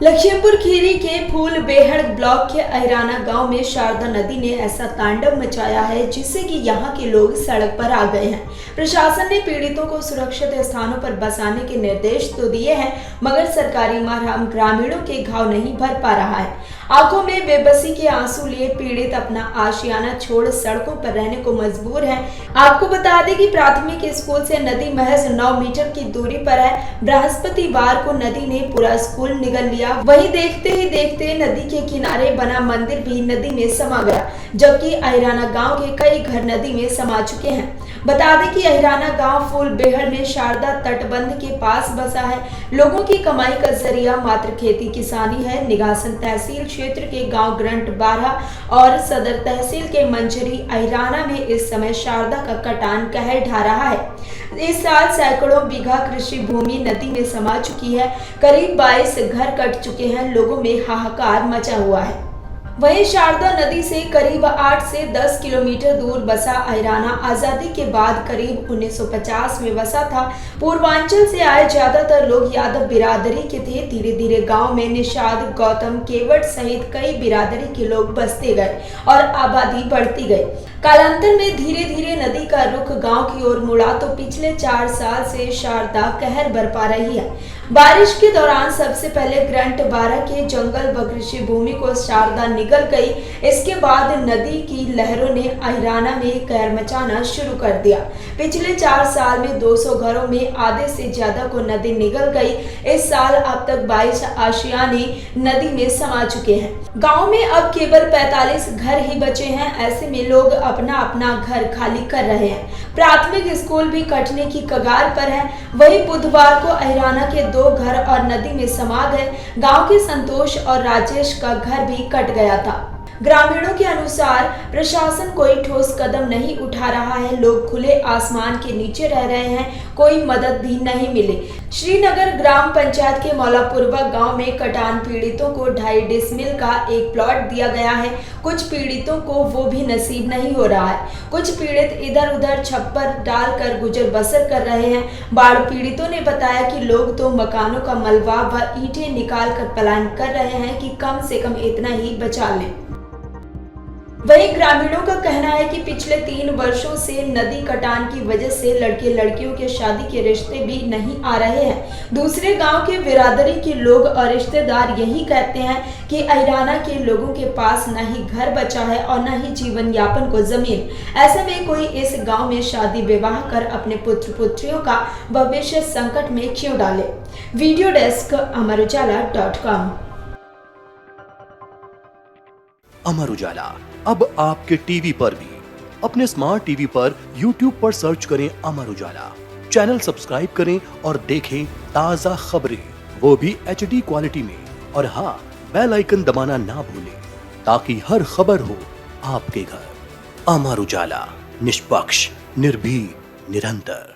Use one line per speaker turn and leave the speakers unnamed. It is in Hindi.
लखीमपुर खीरी के फूल बेहड़ ब्लॉक के अहिराना गांव में शारदा नदी ने ऐसा तांडव मचाया है जिससे कि यहां के लोग सड़क पर आ गए हैं। प्रशासन ने पीड़ितों को सुरक्षित स्थानों पर बसाने के निर्देश तो दिए हैं, मगर सरकारी मरहम ग्रामीणों के घाव नहीं भर पा रहा है। आंखों में बेबसी के आंसू लिए पीड़ित अपना आशियाना छोड़ सड़कों पर रहने को मजबूर हैं। आपको बता दें कि प्राथमिक स्कूल से नदी महज 9 मीटर की दूरी पर है। बृहस्पतिवार को नदी ने पूरा स्कूल निगल लिया। वहीं देखते ही देखते नदी के किनारे बना मंदिर भी नदी में समा गया, जबकि अहिराना गांव के कई घर नदी में समा चुके हैं। बता दें कि अहिराना गांव फूल बेहड़ में शारदा तटबंध के पास बसा है। लोगों की कमाई का जरिया मात्र खेती किसानी है। निगासन तहसील क्षेत्र के गांव ग्रंट 12 और सदर तहसील के मंझरी अहिराना में इस समय शारदा का कटान कहर ढा रहा है। इस साल सैकड़ों बीघा कृषि भूमि नदी में समा चुकी है। करीब 22 घर कट चुके हैं। लोगों में हाहाकार मचा हुआ है। वहीं शारदा नदी से करीब 8 से 10 किलोमीटर दूर बसा अहिराना आजादी के बाद करीब 1950 में बसा था। पूर्वांचल से आए ज्यादातर लोग यादव बिरादरी के थे। धीरे धीरे गांव में निषाद, गौतम, केवट सहित कई बिरादरी के लोग बसते गए और आबादी बढ़ती गई। कालांतर में धीरे धीरे नदी का रुख गांव की ओर मुड़ा तो पिछले 4 साल से शारदा कहर बरपा रही है। बारिश के दौरान सबसे पहले ग्रंट 12 के जंगल व कृषि भूमि को शारदा निगल गई। इसके बाद नदी की लहरों ने अहिराना में कहर मचाना शुरू कर दिया। पिछले 4 साल में 200 घरों में आधे से ज्यादा को नदी निगल गई। इस साल अब तक 22 आशियाने नदी में समा चुके हैं। गांव में अब केवल 45 घर ही बचे हैं। ऐसे में लोग अपना अपना घर खाली कर रहे हैं। प्राथमिक स्कूल भी कटने की कगार पर है। वहीं बुधवार को अहिराना के 2 घर और नदी में समा गए। गांव के संतोष और राजेश का घर भी कट गया था। ग्रामीणों के अनुसार प्रशासन कोई ठोस कदम नहीं उठा रहा है। लोग खुले आसमान के नीचे रह रहे हैं, कोई मदद भी नहीं मिली। श्रीनगर ग्राम पंचायत के मौलापुरवा गांव में कटान पीड़ितों को 2.5 डिसमिल का एक प्लॉट दिया गया है। कुछ पीड़ितों को वो भी नसीब नहीं हो रहा है। कुछ पीड़ित इधर उधर छप्पर डालकर गुजर बसर कर रहे हैं। बाढ़ पीड़ितों ने बताया कि लोग तो मकानों का मलबा व ईंटें निकाल कर पलायन कर रहे हैं कि कम से कम इतना ही बचा लें। वहीं ग्रामीणों का कहना है कि पिछले 3 वर्षों से नदी कटान की वजह से लड़के लड़कियों के शादी के रिश्ते भी नहीं आ रहे हैं। दूसरे गांव के बिरादरी के लोग और रिश्तेदार यही कहते हैं कि अहिराना के लोगों के पास न ही घर बचा है और न ही जीवन यापन को जमीन। ऐसे में कोई इस गाँव में शादी विवाह कर अपने पुत्र पुत्रियों का भविष्य संकट में क्यों डाले। Video desk अमरुजाला.com।
अमर उजाला अब आपके टीवी पर भी। अपने स्मार्ट टीवी पर YouTube पर सर्च करें अमर उजाला, चैनल सब्सक्राइब करें और देखें ताजा खबरें, वो भी HD क्वालिटी में। और हाँ, बेल आइकन दबाना ना भूलें ताकि हर खबर हो आपके घर। अमर उजाला, निष्पक्ष, निर्भीक, निरंतर।